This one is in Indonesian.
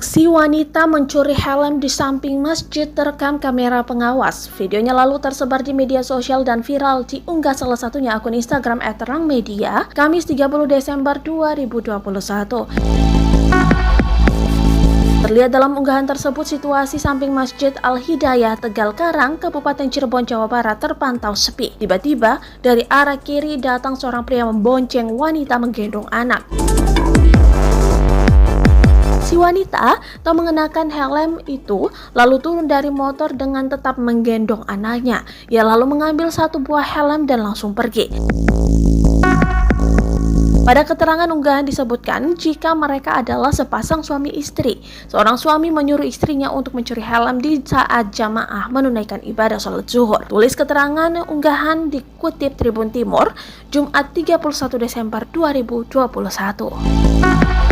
Aksi wanita mencuri helm di samping masjid terekam kamera pengawas. Videonya lalu tersebar di media sosial dan viral diunggah salah satunya akun Instagram @terangmedia, Kamis 30 Desember 2021. Terlihat dalam unggahan tersebut, situasi samping Masjid Al-Hidayah, Tegal Karang, Kabupaten Cirebon, Jawa Barat terpantau sepi. Tiba-tiba dari arah kiri datang seorang pria membonceng wanita menggendong anak. Si wanita tak mengenakan helm itu lalu turun dari motor dengan tetap menggendong anaknya. Ia lalu mengambil satu buah helm dan langsung pergi. Pada keterangan unggahan disebutkan jika mereka adalah sepasang suami istri. Seorang suami menyuruh istrinya untuk mencuri helm di saat jamaah menunaikan ibadah sholat zuhur. Tulis keterangan unggahan dikutip Tribun Timur, Jumat 31 Desember 2021.